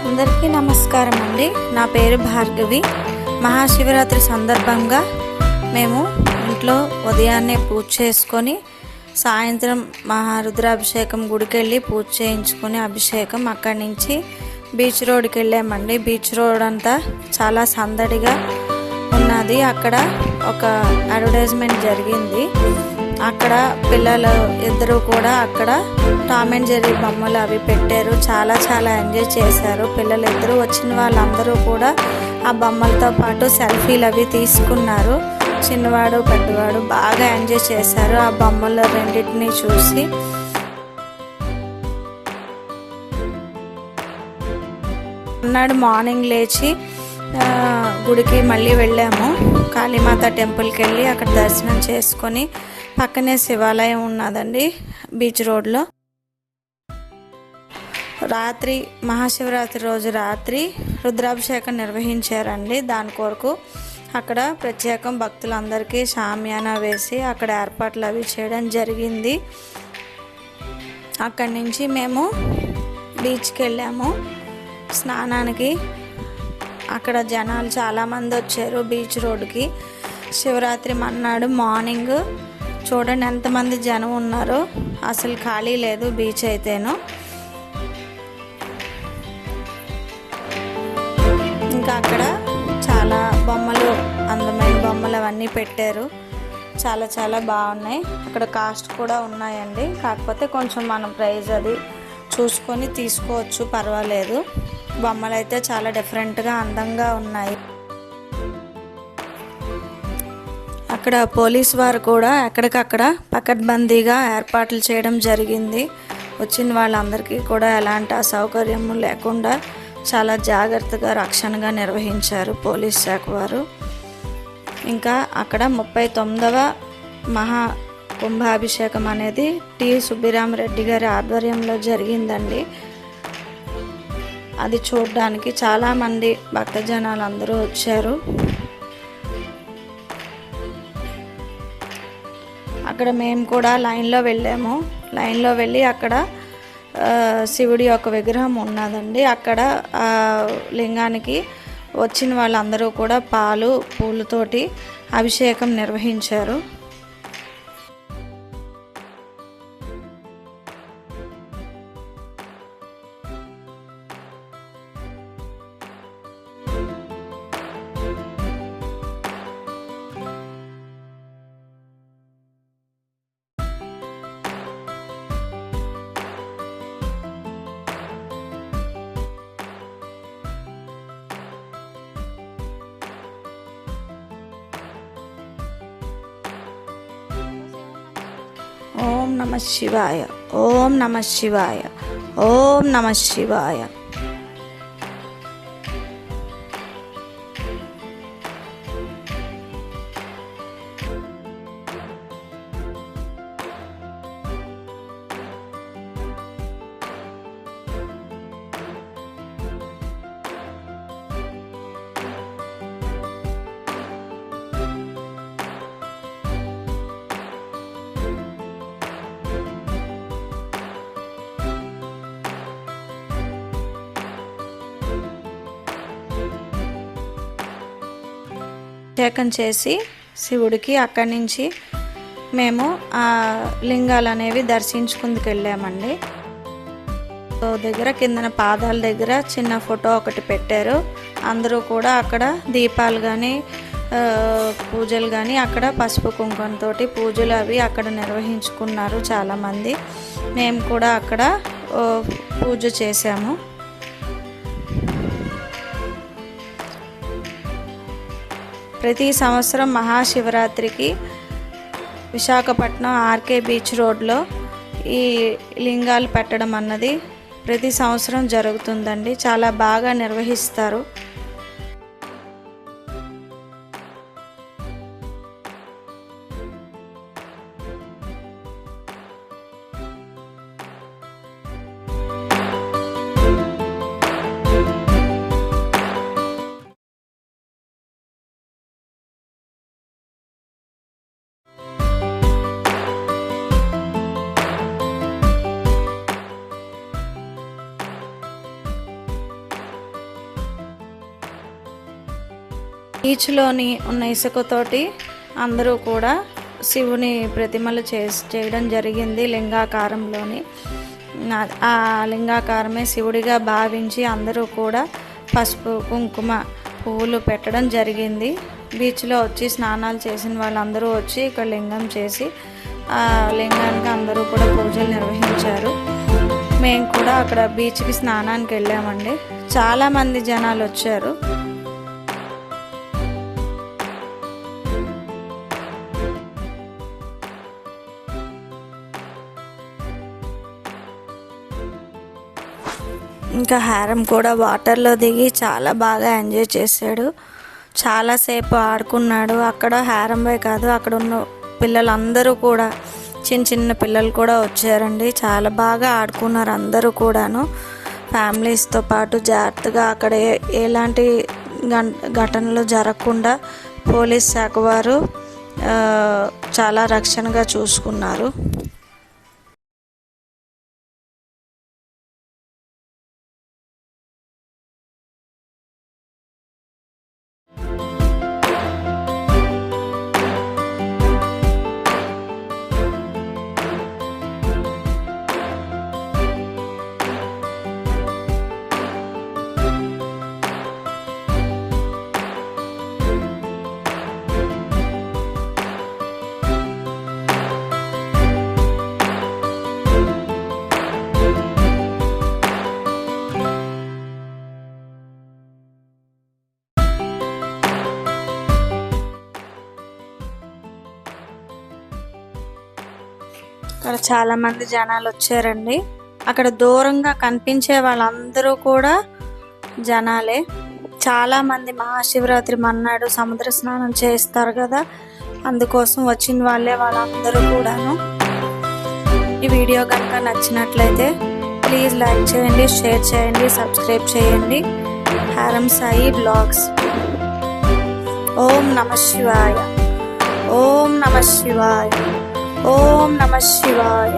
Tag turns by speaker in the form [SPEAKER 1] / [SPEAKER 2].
[SPEAKER 1] అందరికీ నమస్కారం అండి. నా పేరు భార్గవి. మహాశివరాత్రి సందర్భంగా మేము ఇంట్లో ఉదయాన్నే పూజ చేసుకొని సాయంత్రం మహారుద్రాభిషేకం గుడికి వెళ్ళి పూజ చేయించుకొని అభిషేకం అక్కడి నుంచి బీచ్ రోడ్కి వెళ్ళామండి. బీచ్ రోడ్ అంతా చాలా సందడిగా ఉన్నది. అక్కడ ఒక అడ్వర్టైజ్మెంట్ జరిగింది. అక్కడ పిల్లలు ఇద్దరు కూడా అక్కడ టామ్ అండ్ జెర్రీ బొమ్మలు అవి పెట్టారు. చాలా ఎంజాయ్ చేశారు. పిల్లలు ఇద్దరు వచ్చిన వాళ్ళందరూ కూడా ఆ బొమ్మలతో పాటు సెల్ఫీలు అవి తీసుకున్నారు. చిన్నవాడు పెద్దవాడు బాగా ఎంజాయ్ చేశారు ఆ బొమ్మలు రెండింటిని చూసి. అన్నాడు మార్నింగ్ లేచి గుడికి మళ్ళీ వెళ్ళాము. కాళీమాత టెంపుల్కి వెళ్ళి అక్కడ దర్శనం చేసుకొని పక్కనే శివాలయం ఉన్నదండి బీచ్ రోడ్లో. రాత్రి మహాశివరాత్రి రోజు రాత్రి రుద్రాభిషేకం నిర్వహించారండి. దాని కొరకు అక్కడ ప్రత్యేకం భక్తులందరికీ షామియానా వేసి అక్కడ ఏర్పాట్లు అవి చేయడం జరిగింది. అక్కడి నుంచి మేము బీచ్కి వెళ్ళాము స్నానానికి. అక్కడ జనాలు చాలామంది వచ్చారు బీచ్ రోడ్కి. శివరాత్రి మన్నాడు మార్నింగ్ చూడండి ఎంతమంది జనం ఉన్నారో, అసలు ఖాళీ లేదు బీచ్ అయితేను. ఇంకా అక్కడ చాలా బొమ్మలు, అందమైన బొమ్మలు అవన్నీ పెట్టారు. చాలా బాగున్నాయి. అక్కడ కాస్ట్ కూడా ఉన్నాయండి. కాకపోతే కొంచెం మనం ప్రైస్ అది చూసుకొని తీసుకోవచ్చు, పర్వాలేదు. బొమ్మలు అయితే చాలా డిఫరెంట్గా అందంగా ఉన్నాయి. అక్కడ పోలీస్ వారు కూడా ఎక్కడికక్కడ పకడ్బందీగా ఏర్పాట్లు చేయడం జరిగింది. వచ్చిన వాళ్ళందరికీ కూడా ఎలాంటి అసౌకర్యం లేకుండా చాలా జాగ్రత్తగా రక్షణగా నిర్వహించారు పోలీస్ శాఖ వారు. ఇంకా అక్కడ 39వ మహా కుంభాభిషేకం అనేది టి సుబ్బిరామరెడ్డి గారి ఆధ్వర్యంలో జరిగిందండి. అది చూడడానికి చాలామంది భక్తజనాలు అందరూ వచ్చారు. అక్కడ మేము కూడా లైన్లో వెళ్ళాము. లైన్లో వెళ్ళి అక్కడ శివుడి యొక్క విగ్రహం ఉన్నదండి. అక్కడ లింగానికి వచ్చిన వాళ్ళందరూ కూడా పాలు పూలతోటి అభిషేకం నిర్వహించారు. ఓం నమః శివాయ, ఓం నమః శివాయ, ఓం నమః శివాయ. అభిషేకం చేసి శివుడికి అక్కడి నుంచి మేము ఆ లింగాలు అనేవి దర్శించుకుందుకు వెళ్ళామండి. దగ్గర కిందన పాదాల దగ్గర చిన్న ఫోటో ఒకటి పెట్టారు. అందరూ కూడా అక్కడ దీపాలు కానీ పూజలు కానీ అక్కడ పసుపు కుంకుమతో పూజలు అవి అక్కడ నిర్వహించుకున్నారు చాలామంది. మేము కూడా అక్కడ పూజ చేశాము. ప్రతి సంవత్సరం మహాశివరాత్రికి విశాఖపట్నం ఆర్కే బీచ్ రోడ్లో ఈ లింగాలు పెట్టడం అన్నది ప్రతి సంవత్సరం జరుగుతుందండి. చాలా బాగా నిర్వహిస్తారు. బీచ్లోని ఉన్న ఇసుకతోటి అందరూ కూడా శివుని ప్రతిమలు చేయడం జరిగింది. లింగాకారంలోని ఆ లింగాకారమే శివుడిగా భావించి అందరూ కూడా పసుపు కుంకుమ పువ్వులు పెట్టడం జరిగింది. బీచ్లో వచ్చి స్నానాలు చేసిన వాళ్ళందరూ వచ్చి ఇక్కడ లింగం చేసి ఆ లింగానికి అందరూ కూడా పూజలు నిర్వహించారు. మేము కూడా అక్కడ బీచ్కి స్నానానికి వెళ్ళామండి. చాలామంది జనాలు వచ్చారు. ఇంకా హారం కూడా వాటర్లో దిగి చాలా బాగా ఎంజాయ్ చేశాడు. చాలాసేపు ఆడుకున్నాడు. అక్కడ హారంవే కాదు, అక్కడ ఉన్న పిల్లలందరూ కూడా చిన్న చిన్న పిల్లలు కూడా వచ్చారండి. చాలా బాగా ఆడుకున్నారు అందరూ కూడాను. ఫ్యామిలీస్తో పాటు జాగ్రత్తగా అక్కడ ఎలాంటి ఘటనలు జరగకుండా పోలీస్ శాఖ వారు చాలా రక్షణగా చూసుకున్నారు. అక్కడ చాలామంది జనాలు వచ్చారండి. అక్కడ దూరంగా కనిపించే వాళ్ళందరూ కూడా జనాలే. చాలామంది మహాశివరాత్రి మన్నాడు సముద్ర స్నానం చేస్తారు కదా, అందుకోసం వచ్చిన వాళ్ళందరూ కూడాను. ఈ వీడియో కనుక నచ్చినట్లయితే ప్లీజ్ లైక్ చేయండి, షేర్ చేయండి, సబ్స్క్రైబ్ చేయండి. హారం సాయి బ్లాగ్స్. ఓం నమః శివాయ, ఓం నమః శివాయ, ఓం నమః శివాయ.